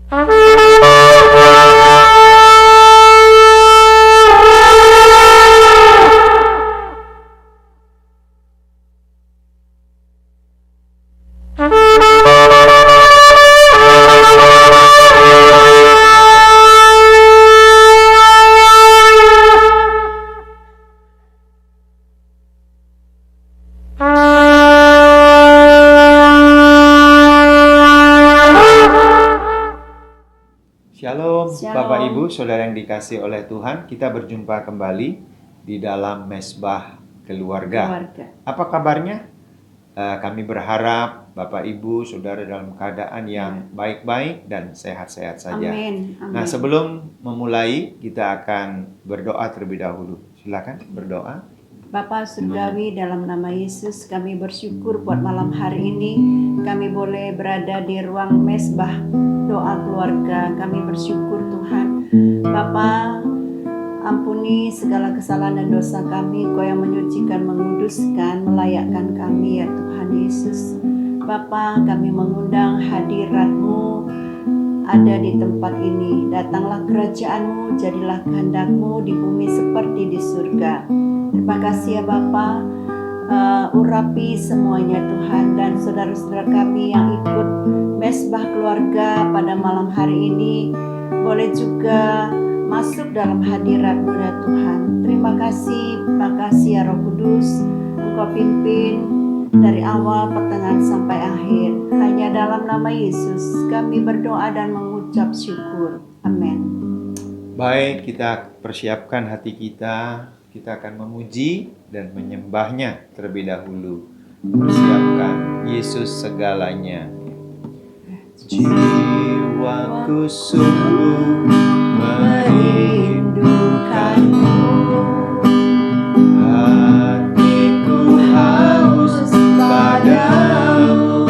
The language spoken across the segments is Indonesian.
Shalom, Shalom. Bapak Ibu, Saudara yang dikasihi oleh Tuhan. Kita berjumpa kembali di dalam Mesbah Keluarga. Apa kabarnya? Kami berharap Bapak Ibu, Saudara dalam keadaan yang baik-baik dan sehat-sehat saja. Amin. Nah, sebelum memulai, kita akan berdoa terlebih dahulu. Silakan berdoa. Bapa Surgawi, dalam nama Yesus kami bersyukur buat malam hari ini kami boleh berada di ruang mesbah doa keluarga. Kami bersyukur Tuhan. Bapa, ampuni segala kesalahan dan dosa kami, Kau yang menyucikan, menguduskan, melayakkan kami ya Tuhan Yesus. Bapa, kami mengundang hadirat-Mu ada di tempat ini. Datanglah kerajaan-Mu, jadilah kehendak-Mu di bumi seperti di surga. Terima kasih ya Bapa, urapi semuanya Tuhan, dan saudara-saudara kami yang ikut mesbah keluarga pada malam hari ini boleh juga masuk dalam hadirat-Mu ya Tuhan. Terima kasih ya Roh Kudus, Engkau pimpin dari awal, pertengahan sampai akhir. Hanya dalam nama Yesus kami berdoa dan mengucap syukur. Amin. Baik, kita persiapkan hati kita. Kita akan memuji dan menyembahnya terlebih dahulu. Persiapkan Yesus segalanya. Jiwaku sungguh merindukanmu, hatiku haus padamu,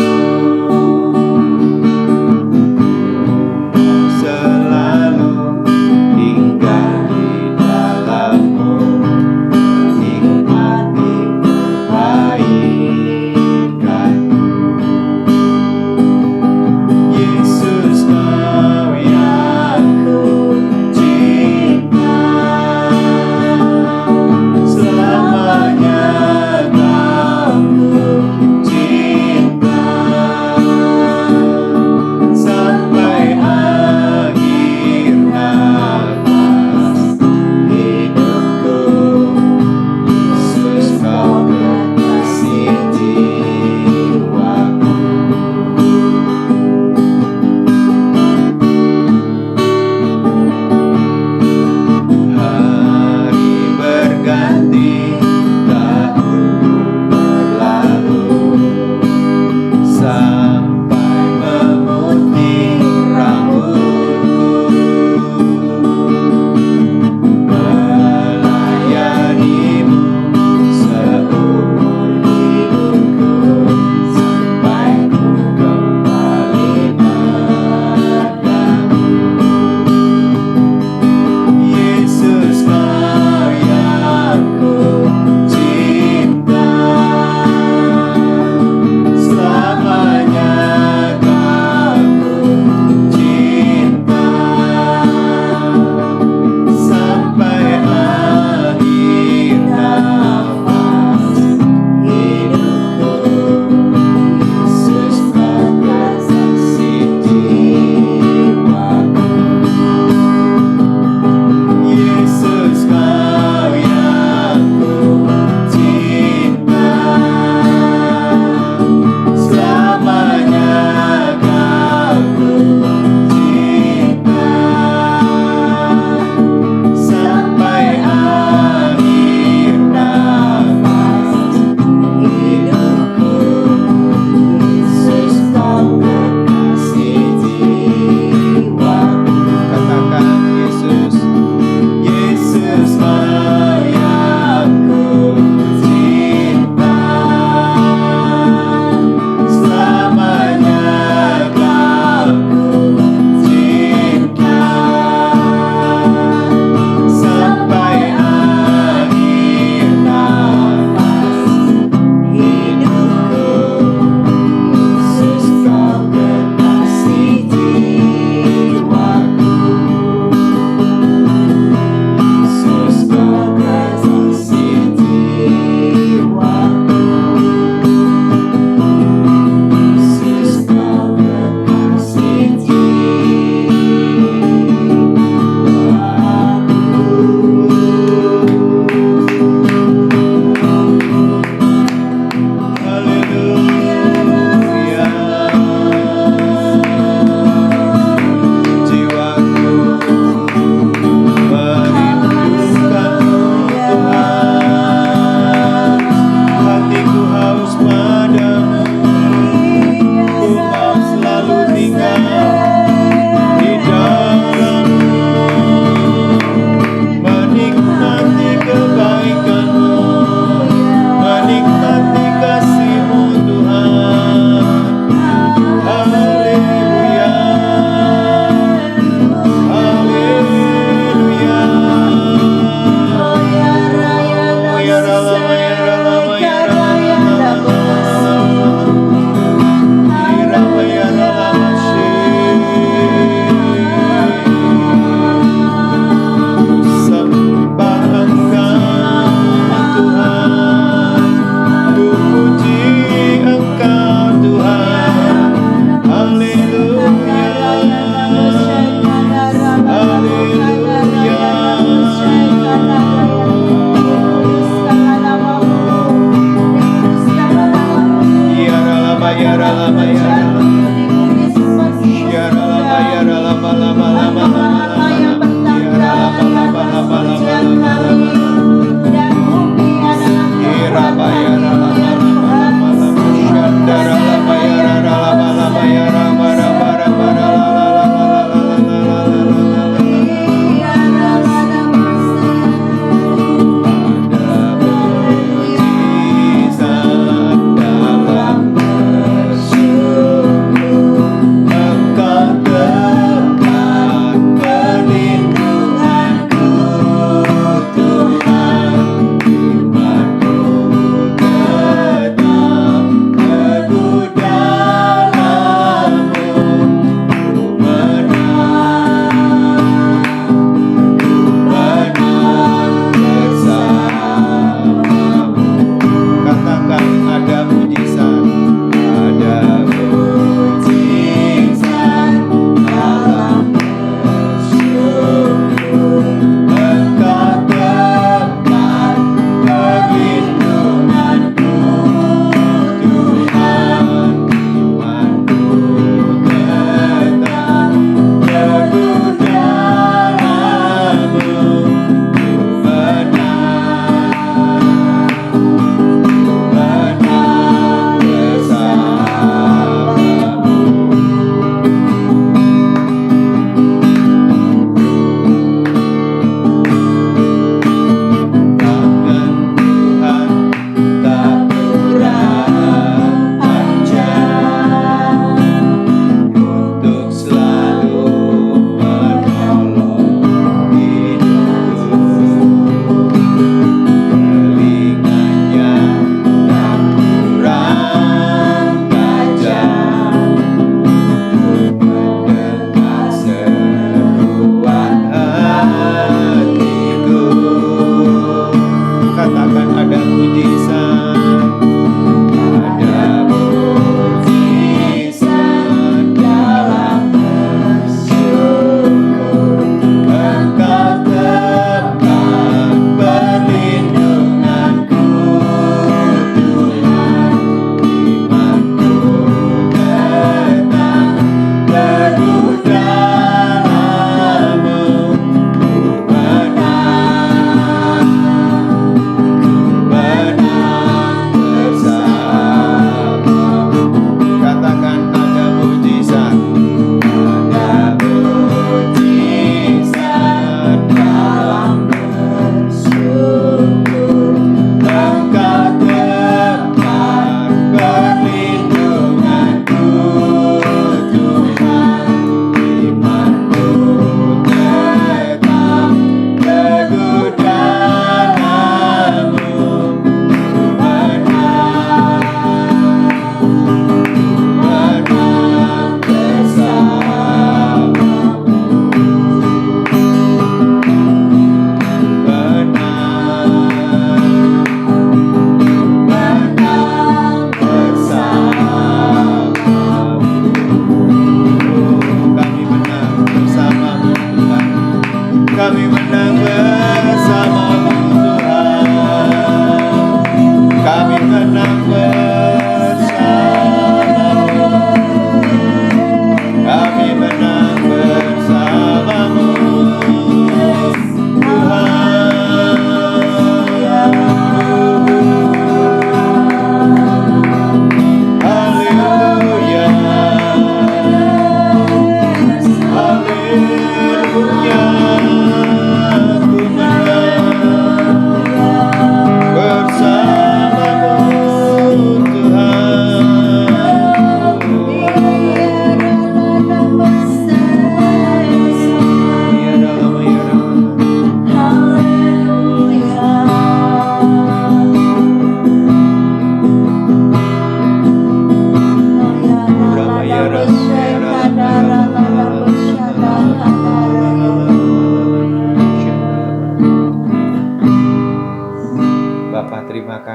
selalu tinggal di dalammu, nikmati kebaikanmu. Yesus, Kau yang ku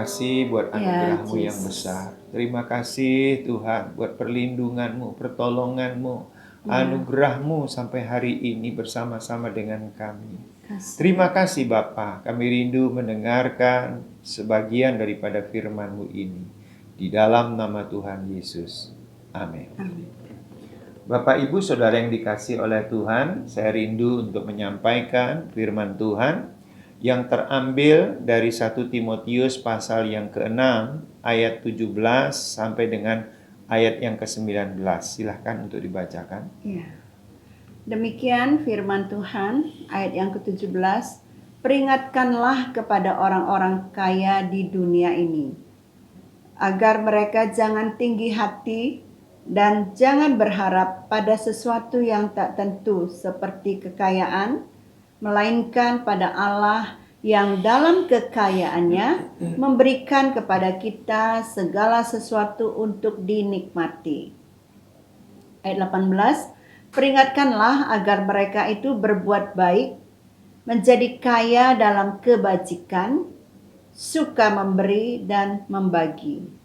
kasih buat Ya, anugerah-Mu yang Jesus. besar. Terima kasih Tuhan buat perlindungan-Mu, pertolongan-Mu, Ya. anugerah-Mu sampai hari ini bersama-sama dengan kami. Kasih. Terima kasih Bapa, kami rindu mendengarkan sebagian daripada firman-Mu ini. Di dalam nama Tuhan Yesus. Amin. Amin. Bapak, Ibu, Saudara yang dikasih oleh Tuhan, saya rindu untuk menyampaikan firman Tuhan yang terambil dari 1 Timotius pasal yang ke-6 ayat 17 sampai dengan ayat yang ke-19. Silahkan untuk dibacakan. Ya. Demikian firman Tuhan, ayat yang ke-17, peringatkanlah kepada orang-orang kaya di dunia ini, agar mereka jangan tinggi hati dan jangan berharap pada sesuatu yang tak tentu seperti kekayaan, melainkan pada Allah yang dalam kekayaannya memberikan kepada kita segala sesuatu untuk dinikmati. Ayat 18, peringatkanlah agar mereka itu berbuat baik, menjadi kaya dalam kebajikan, suka memberi dan membagi.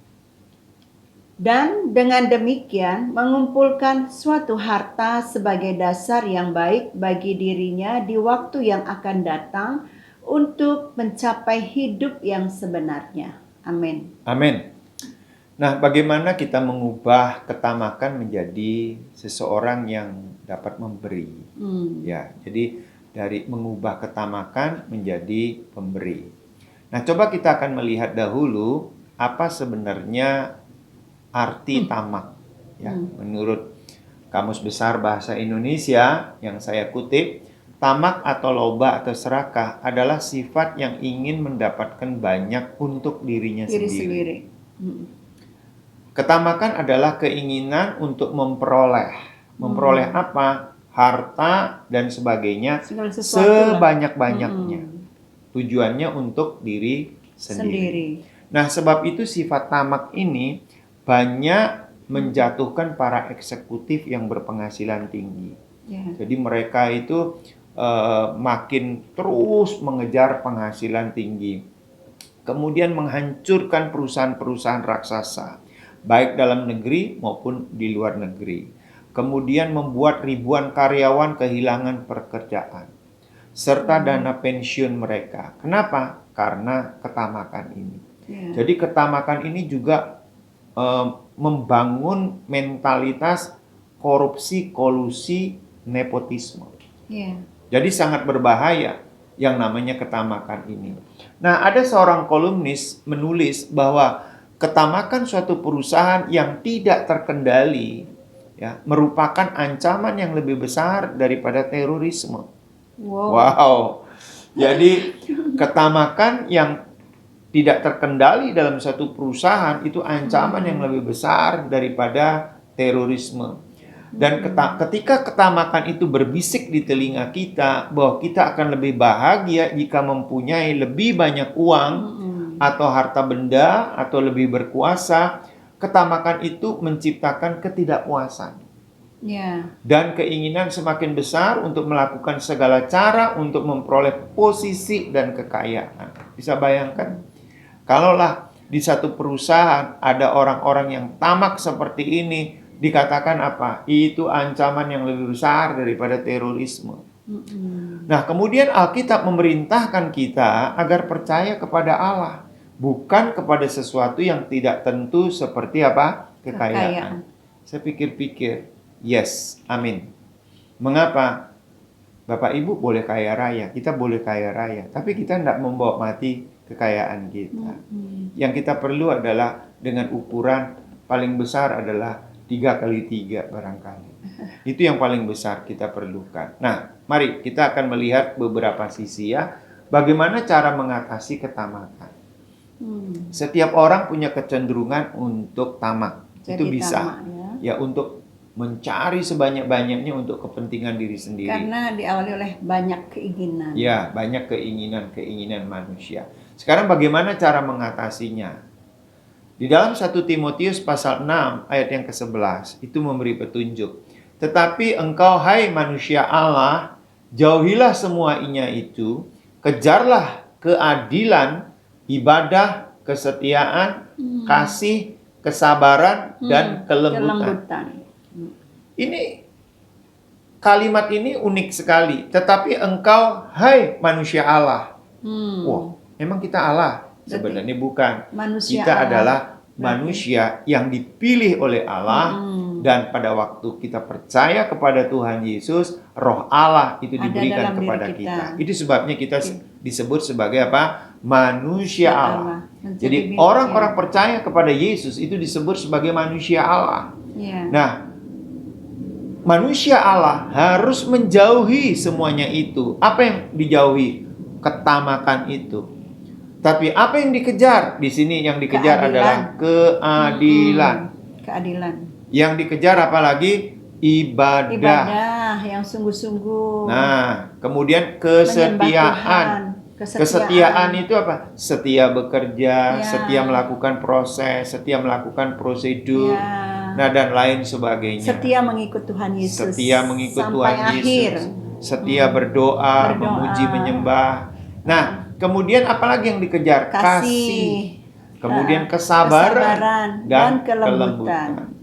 Dan dengan demikian mengumpulkan suatu harta sebagai dasar yang baik bagi dirinya di waktu yang akan datang untuk mencapai hidup yang sebenarnya. Amin. Amin. Nah, bagaimana kita mengubah ketamakan menjadi seseorang yang dapat memberi? Ya, jadi dari mengubah ketamakan menjadi pemberi. Nah, coba kita akan melihat dahulu apa sebenarnya arti tamak. Ya, menurut Kamus Besar Bahasa Indonesia yang saya kutip, tamak atau loba atau serakah adalah sifat yang ingin mendapatkan banyak untuk dirinya sendiri. Ketamakan adalah keinginan untuk memperoleh apa? Harta dan sebagainya sebanyak-banyaknya. Tujuannya untuk diri sendiri. Nah, sebab itu sifat tamak ini banyak menjatuhkan para eksekutif yang berpenghasilan tinggi. Jadi mereka itu makin terus mengejar penghasilan tinggi. Kemudian menghancurkan perusahaan-perusahaan raksasa, baik dalam negeri maupun di luar negeri. Kemudian membuat ribuan karyawan kehilangan pekerjaan, serta dana pensiun mereka. Kenapa? Karena ketamakan ini. Jadi ketamakan ini juga membangun mentalitas korupsi, kolusi, nepotisme. Jadi sangat berbahaya yang namanya ketamakan ini. Nah, ada seorang kolumnis menulis bahwa ketamakan suatu perusahaan yang tidak terkendali ya merupakan ancaman yang lebih besar daripada terorisme. Wow. Jadi ketamakan yang tidak terkendali dalam satu perusahaan itu ancaman yang lebih besar daripada terorisme. Dan ketika ketamakan itu berbisik di telinga kita bahwa kita akan lebih bahagia jika mempunyai lebih banyak uang atau harta benda atau lebih berkuasa, ketamakan itu menciptakan ketidakpuasan. Dan keinginan semakin besar untuk melakukan segala cara untuk memperoleh posisi dan kekayaan. Bisa bayangkan? Kalaulah di satu perusahaan ada orang-orang yang tamak seperti ini, dikatakan apa? Itu ancaman yang lebih besar daripada terorisme. Nah, kemudian Alkitab memerintahkan kita agar percaya kepada Allah, bukan kepada sesuatu yang tidak tentu seperti apa? Kekayaan. Saya pikir-pikir, yes, amin. Mengapa? Bapak Ibu boleh kaya raya, kita boleh kaya raya, tapi kita tidak membawa mati kekayaan kita. Yang kita perlu adalah dengan ukuran paling besar adalah 3x3 barangkali. Itu yang paling besar kita perlukan. Nah, mari kita akan melihat beberapa sisi ya. Bagaimana cara mengatasi ketamakan. Setiap orang punya kecenderungan untuk tamak. Itu bisa. Ya, untuk mencari sebanyak-banyaknya untuk kepentingan diri sendiri. Karena diawali oleh banyak keinginan. Ya, banyak keinginan manusia. Sekarang bagaimana cara mengatasinya? Di dalam 1 Timotius pasal 6 ayat yang ke-11 itu memberi petunjuk. Tetapi engkau hai manusia Allah, jauhilah semua inya itu, kejarlah keadilan, ibadah, kesetiaan, kasih, kesabaran, dan kelembutan. Ini kalimat ini unik sekali. Tetapi engkau, hai manusia Allah. Wah, emang kita Allah? Sebenarnya bukan. Manusia Kita Allah adalah manusia yang dipilih oleh Allah. Dan pada waktu kita percaya kepada Tuhan Yesus, Roh Allah itu diberikan kepada kita. Itu sebabnya kita disebut sebagai apa? Manusia Allah. Jadi orang-orang percaya kepada Yesus itu disebut sebagai manusia Allah. Nah, manusia Allah harus menjauhi semuanya itu. Apa yang dijauhi? Ketamakan itu. Tapi apa yang dikejar? Di sini yang dikejar adalah keadilan. Keadilan. Yang dikejar apalagi? Ibadah. Ibadah yang sungguh-sungguh. Nah, kemudian kesetiaan. Kesetiaan itu apa? Setia bekerja, setia melakukan proses, setia melakukan prosedur. Nah, dan lain sebagainya. Setia mengikut Tuhan Yesus. Setia mengikut sampai Tuhan akhir. Yesus. Setia berdoa, memuji, menyembah. Nah, kemudian apalagi yang dikejar? Kasih. Kemudian kesabaran dan kelembutan.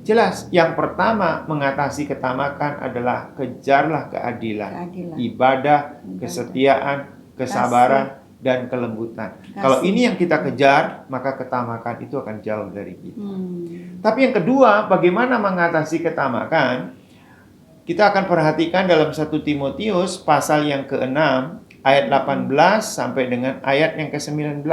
Jelas, yang pertama mengatasi ketamakan adalah kejarlah keadilan. Ibadah, kesetiaan, kesabaran, dan kelembutan. Kalau ini yang kita kejar, maka ketamakan itu akan jauh dari kita. Tapi yang kedua, bagaimana mengatasi ketamakan? Kita akan perhatikan dalam 1 Timotius pasal yang ke-6 ayat 18 sampai dengan ayat yang ke-19.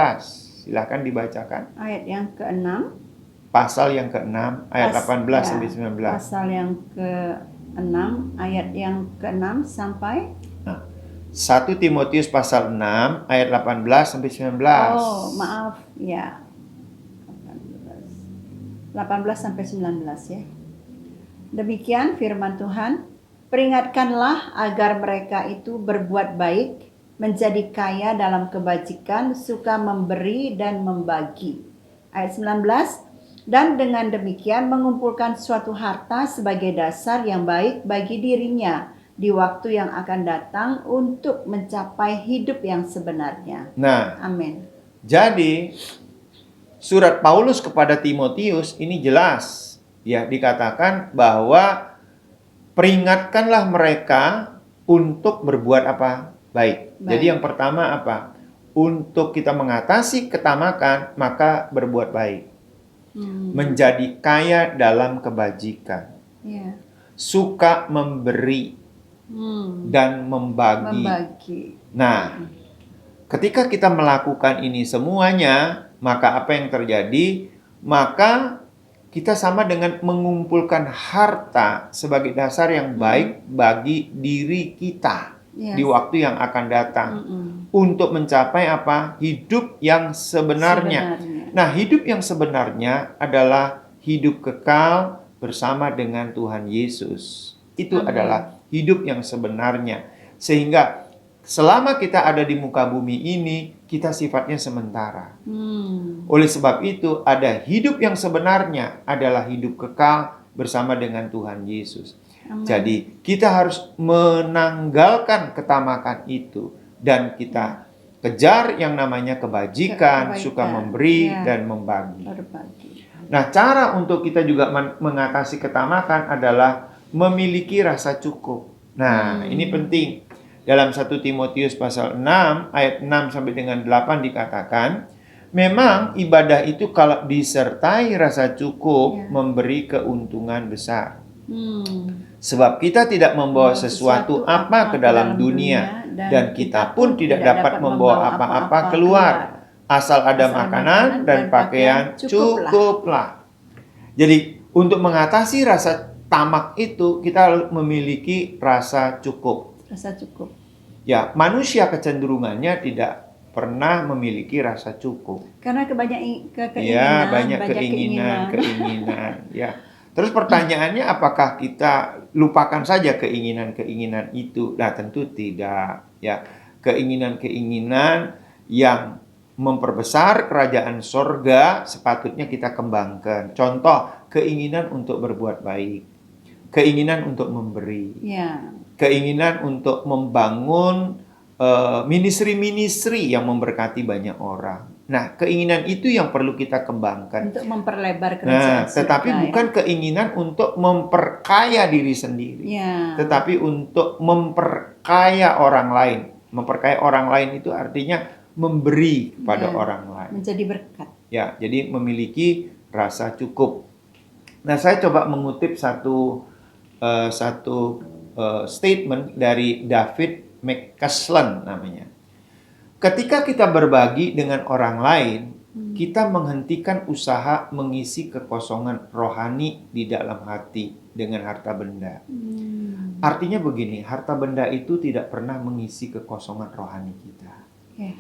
Silahkan dibacakan. Ayat yang ke-6. Pasal yang ke-6 ayat 18 sampai 19. Pasal yang ke-6 ayat yang ke-6 sampai 1 Timotius pasal 6 ayat 18 sampai 19. Oh, maaf ya. 18 sampai 19 ya. Demikian firman Tuhan, peringatkanlah agar mereka itu berbuat baik, menjadi kaya dalam kebajikan, suka memberi dan membagi. Ayat 19, dan dengan demikian mengumpulkan suatu harta sebagai dasar yang baik bagi dirinya di waktu yang akan datang untuk mencapai hidup yang sebenarnya. Nah, amin. Jadi surat Paulus kepada Timotius ini jelas ya, dikatakan bahwa peringatkanlah mereka untuk berbuat apa? Baik. Jadi yang pertama apa? Untuk kita mengatasi ketamakan, maka berbuat baik. Menjadi kaya dalam kebajikan. Suka memberi dan membagi. Nah, ketika kita melakukan ini semuanya, maka apa yang terjadi? Maka kita sama dengan mengumpulkan harta sebagai dasar yang baik bagi diri kita di waktu yang akan datang. Untuk mencapai apa? Hidup yang sebenarnya. Nah, hidup yang sebenarnya adalah hidup kekal bersama dengan Tuhan Yesus. Itu adalah hidup yang sebenarnya. Sehingga selama kita ada di muka bumi ini, kita sifatnya sementara. Oleh sebab itu, ada hidup yang sebenarnya adalah hidup kekal bersama dengan Tuhan Yesus. Jadi, kita harus menanggalkan ketamakan itu. Dan kita kejar yang namanya kebajikan, suka memberi dan membagi. Nah, cara untuk kita juga mengatasi ketamakan adalah memiliki rasa cukup. Nah, ini penting. Dalam 1 Timotius pasal 6 ayat 6 sampai dengan 8 dikatakan, memang ibadah itu kalau disertai rasa cukup memberi keuntungan besar. Sebab kita tidak membawa sesuatu apa ke dalam dunia, dan kita pun tidak dapat membawa apa-apa keluar. Asal ada makanan dan pakaian, cukuplah. Jadi, untuk mengatasi rasa tamak itu, kita harus memiliki rasa cukup. Rasa cukup. Ya, manusia kecenderungannya tidak pernah memiliki rasa cukup. Karena banyak keinginan. Ya, banyak keinginan. Ya. Terus pertanyaannya, apakah kita lupakan saja keinginan-keinginan itu? Nah, tentu tidak. Ya, keinginan-keinginan yang memperbesar kerajaan sorga sepatutnya kita kembangkan. Contoh, keinginan untuk berbuat baik, keinginan untuk memberi, keinginan untuk membangun ministry-ministry yang memberkati banyak orang. Nah, keinginan itu yang perlu kita kembangkan. Untuk memperlebar Nah, kerajaan tetapi surga, bukan keinginan untuk memperkaya diri sendiri. ya. Tetapi untuk memperkaya orang lain. Memperkaya orang lain itu artinya memberi kepada Ya. orang lain. Menjadi berkat. Ya, jadi memiliki rasa cukup. Nah, saya coba mengutip satu statement dari David McCaslin namanya. Ketika kita berbagi dengan orang lain, kita menghentikan usaha mengisi kekosongan rohani di dalam hati dengan harta benda. Artinya begini, harta benda itu tidak pernah mengisi kekosongan rohani kita. Ya.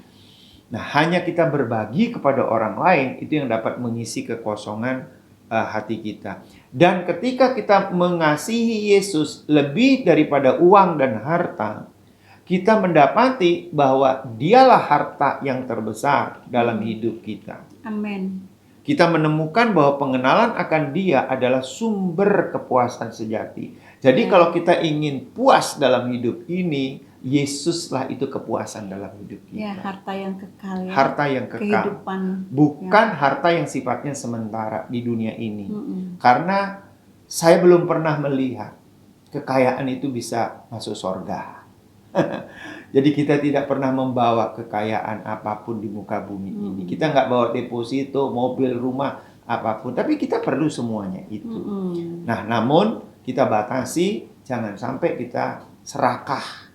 Nah, hanya kita berbagi kepada orang lain itu yang dapat mengisi kekosongan hati kita. Dan ketika kita mengasihi Yesus lebih daripada uang dan harta, kita mendapati bahwa dialah harta yang terbesar dalam hidup kita. Amin. Kita menemukan bahwa pengenalan akan Dia adalah sumber kepuasan sejati. Jadi kalau kita ingin puas dalam hidup ini, Yesuslah itu kepuasan dalam hidup kita. Ya, harta yang kekal. Ya. Harta yang kekal. Kehidupan. Bukan harta yang sifatnya sementara di dunia ini. Mm-mm. Karena saya belum pernah melihat kekayaan itu bisa masuk surga. Jadi kita tidak pernah membawa kekayaan apapun di muka bumi ini. Kita nggak bawa deposito, mobil, rumah, apapun. Tapi kita perlu semuanya itu. Nah, namun kita batasi, jangan sampai kita serakah.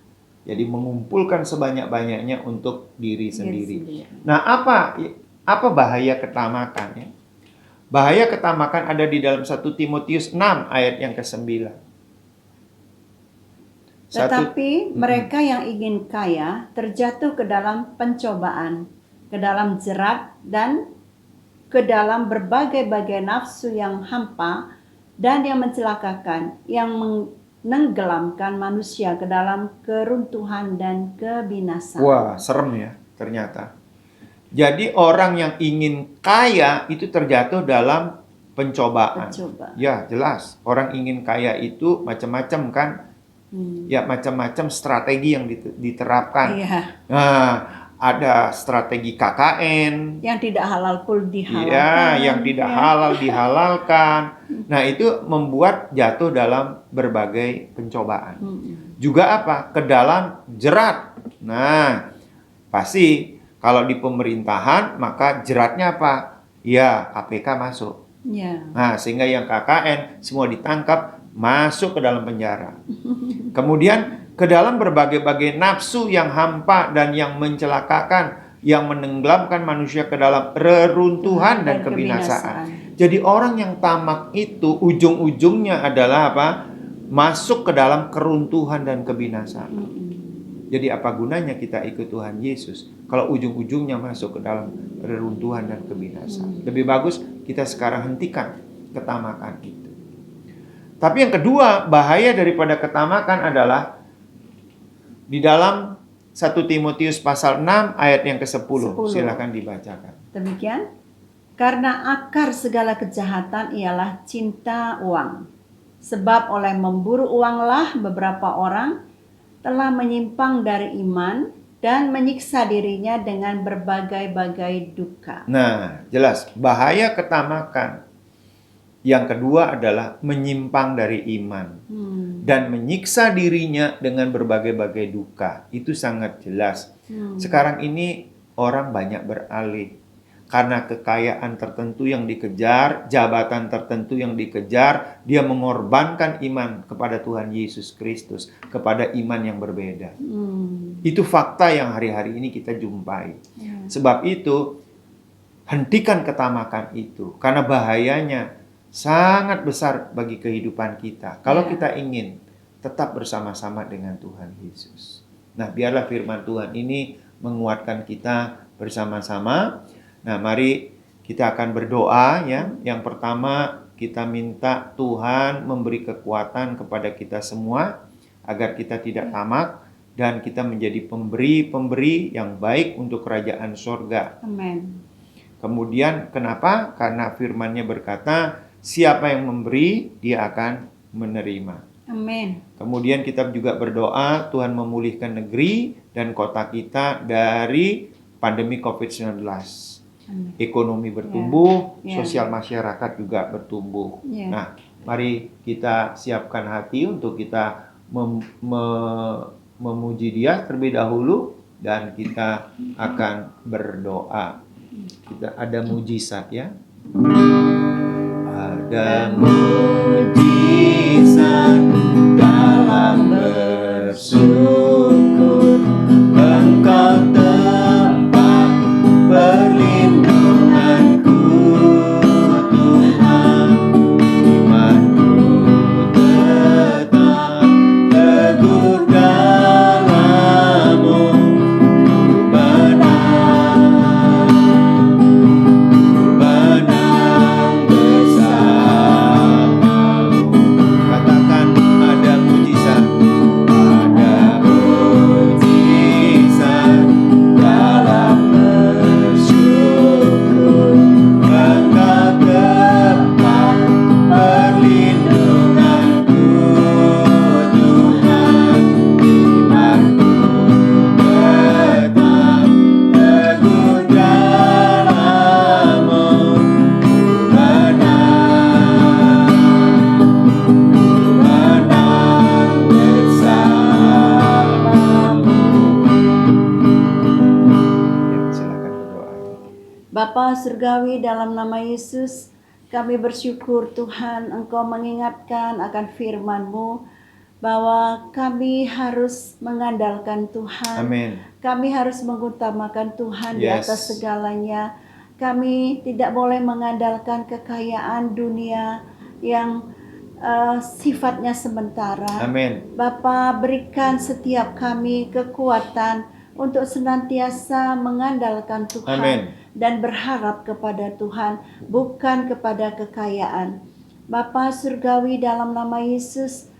Jadi mengumpulkan sebanyak-banyaknya untuk diri sendiri. Nah, apa bahaya ketamakan? Ya? Bahaya ketamakan ada di dalam 1 Timotius 6 ayat yang ke-9. Tetapi mereka yang ingin kaya terjatuh ke dalam pencobaan, ke dalam jerat, dan ke dalam berbagai-bagai nafsu yang hampa dan yang mencelakakan, yang menenggelamkan manusia ke dalam keruntuhan dan kebinasaan. Wah, serem ya ternyata. Jadi orang yang ingin kaya itu terjatuh dalam pencobaan. Ya, jelas. Orang ingin kaya itu macam-macam kan. Ya, macam-macam strategi yang diterapkan. Iya. Nah, ada strategi KKN. Yang tidak halal pun dihalalkan. Ya, yang tidak halal dihalalkan. Nah, itu membuat jatuh dalam berbagai pencobaan. Juga apa? Ke dalam jerat. Nah, pasti kalau di pemerintahan, maka jeratnya apa? Ya, KPK masuk. Ya. Nah, sehingga yang KKN semua ditangkap, masuk ke dalam penjara. Kemudian ke dalam berbagai-bagai nafsu yang hampa dan yang mencelakakan, yang menenggelamkan manusia ke dalam reruntuhan dan kebinasaan. Jadi orang yang tamak itu ujung-ujungnya adalah apa? Masuk ke dalam keruntuhan dan kebinasaan. Jadi apa gunanya kita ikut Tuhan Yesus kalau ujung-ujungnya masuk ke dalam reruntuhan dan kebinasaan? Lebih bagus kita sekarang hentikan ketamakan itu. Tapi yang kedua, bahaya daripada ketamakan adalah di dalam 1 Timotius pasal 6 ayat yang ke-10. Silakan dibacakan. Demikian. Karena akar segala kejahatan ialah cinta uang. Sebab oleh memburu uanglah beberapa orang telah menyimpang dari iman dan menyiksa dirinya dengan berbagai-bagai duka. Nah, jelas bahaya ketamakan. Yang kedua adalah menyimpang dari iman dan menyiksa dirinya dengan berbagai-bagai duka. Itu sangat jelas. Sekarang ini orang banyak beralih karena kekayaan tertentu yang dikejar, jabatan tertentu yang dikejar, dia mengorbankan iman kepada Tuhan Yesus Kristus, kepada iman yang berbeda. Itu fakta yang hari-hari ini kita jumpai. Sebab itu, hentikan ketamakan itu karena bahayanya sangat besar bagi kehidupan kita. Kalau kita ingin tetap bersama-sama dengan Tuhan Yesus. Nah, biarlah firman Tuhan ini menguatkan kita bersama-sama. Nah, mari kita akan berdoa ya. Yang pertama, kita minta Tuhan memberi kekuatan kepada kita semua agar kita tidak tamak dan kita menjadi pemberi-pemberi yang baik untuk kerajaan surga. Amin. Kemudian kenapa? Karena firman-Nya berkata, siapa yang memberi, dia akan menerima. Amin. Kemudian kita juga berdoa, Tuhan memulihkan negeri dan kota kita dari pandemi COVID-19. Amin. ekonomi bertumbuh, Ya. sosial masyarakat juga bertumbuh. Ya. Nah, mari kita siapkan hati untuk kita memuji Dia terlebih dahulu, dan kita akan berdoa. Kita ada mujizat ya. Ada mujizat dalam bersyukur, Engkau tempat perlindunganku, Tuhan. Imanku tetap teguh dalam-Mu, menang bersama-Mu. Katakan ada mujizat dalam bersyukur, Engkau tempat perlindunganku, Tuhan. Imanku tetap teguh dalam-Mu, menang bersama-Mu. Ya, silakan berdoa. Bapa Surgawi, dalam nama Yesus, kami bersyukur Tuhan Engkau mengingatkan akan firman-Mu bahwa kami harus mengandalkan Tuhan. Amin. Kami harus mengutamakan Tuhan di Yes. atas segalanya. Kami tidak boleh mengandalkan kekayaan dunia yang sifatnya sementara. Amin. Bapa, berikan setiap kami kekuatan untuk senantiasa mengandalkan Tuhan. Amin. Dan berharap kepada Tuhan, bukan kepada kekayaan. Bapa Surgawi, dalam nama Yesus,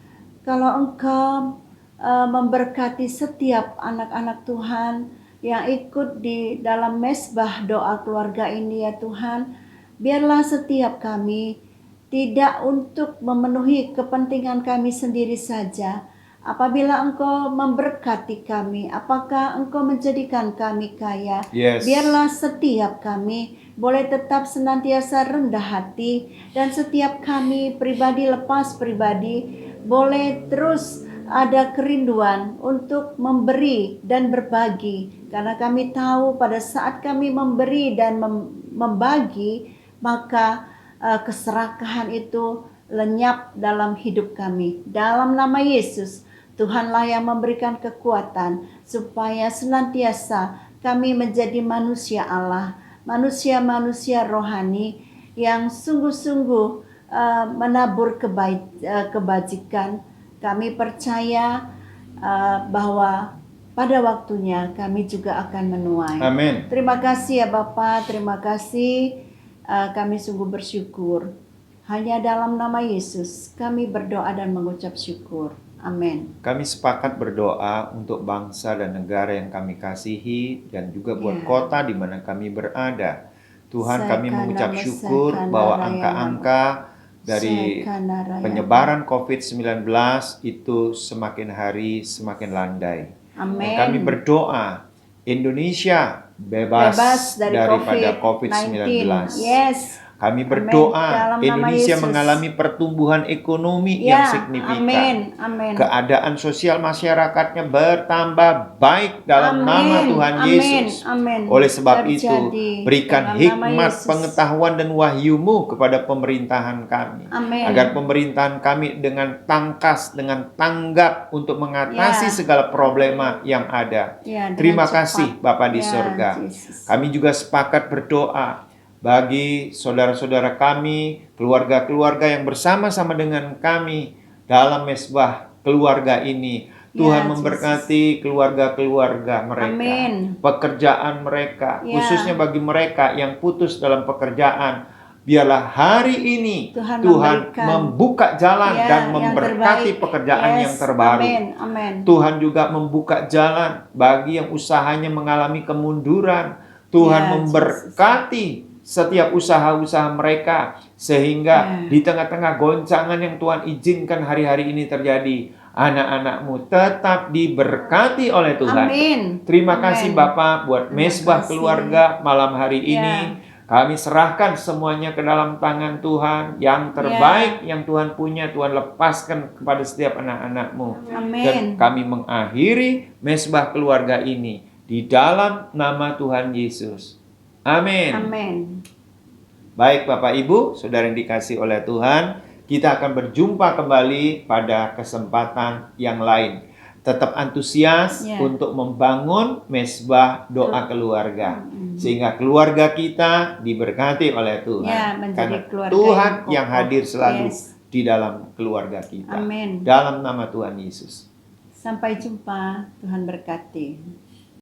kalau Engkau memberkati setiap anak-anak Tuhan yang ikut di dalam mesbah doa keluarga ini ya Tuhan, biarlah setiap kami tidak untuk memenuhi kepentingan kami sendiri saja. Apabila Engkau memberkati kami, apakah Engkau menjadikan kami kaya? Yes. Biarlah setiap kami boleh tetap senantiasa rendah hati, dan setiap kami pribadi lepas pribadi boleh terus ada kerinduan untuk memberi dan berbagi. Karena kami tahu pada saat kami memberi dan membagi, maka keserakahan itu lenyap dalam hidup kami. Dalam nama Yesus, Tuhanlah yang memberikan kekuatan supaya senantiasa kami menjadi manusia Allah, manusia-manusia rohani yang sungguh-sungguh menabur kebajikan. Kami percaya bahwa pada waktunya kami juga akan menuai. Amin. Terima kasih ya Bapa, terima kasih. Kami sungguh bersyukur. Hanya dalam nama Yesus kami berdoa dan mengucap syukur. Amin. Kami sepakat berdoa untuk bangsa dan negara yang kami kasihi, dan juga buat Ya. kota di mana kami berada. Tuhan, kami Sekana mengucap mesakana syukur bahwa raya angka-angka dari Sekana raya. penyebaran COVID-19 itu semakin hari semakin landai. Amin. Dan kami berdoa Indonesia bebas daripada COVID-19. Yes. Kami Amin. berdoa Dalam nama Indonesia Yesus. mengalami pertumbuhan ekonomi Ya, yang signifikan. amin, amin. Keadaan sosial masyarakatnya bertambah baik dalam Amin, nama Tuhan amin, Yesus. amin. Oleh sebab Terjadi itu, berikan dalam nama hikmat, Yesus. pengetahuan dan wahyu-Mu kepada pemerintahan kami. Amin. Agar pemerintahan kami dengan tangkas, dengan tanggap untuk mengatasi Ya. segala problema yang ada. Ya, dengan Terima cepat. kasih Bapa di Ya, sorga. Yesus. Kami juga sepakat berdoa bagi saudara-saudara kami, keluarga-keluarga yang bersama-sama dengan kami dalam mesbah keluarga ini. Tuhan Ya, memberkati keluarga-keluarga mereka, Amin. pekerjaan mereka, Ya. khususnya bagi mereka yang putus dalam pekerjaan. Biarlah hari ini Tuhan memberikan, membuka jalan ya, dan yang memberkati terbaik. pekerjaan Yes, yang terbaru. Amin, amin. Tuhan juga membuka jalan bagi yang usahanya mengalami kemunduran. Tuhan Ya, memberkati setiap usaha-usaha mereka Sehingga di tengah-tengah goncangan yang Tuhan izinkan hari-hari ini terjadi, anak-anakmu tetap diberkati oleh Tuhan. Amin. Terima kasih Bapak buat Terima mesbah kasih. keluarga malam hari Ya. ini. Kami serahkan semuanya ke dalam tangan Tuhan. Yang terbaik yang Tuhan punya, Tuhan lepaskan kepada setiap anak-anak-Mu. Amin. Dan kami mengakhiri mesbah keluarga ini di dalam nama Tuhan Yesus. Amin. Amin. Baik Bapak Ibu, saudara yang dikasih oleh Tuhan, kita akan berjumpa kembali pada kesempatan yang lain. Tetap antusias untuk membangun mesbah doa keluarga. Sehingga keluarga kita diberkati oleh Tuhan. Karena Tuhan yang hadir selalu di dalam keluarga kita. Amin. Dalam nama Tuhan Yesus. Sampai jumpa, Tuhan berkati.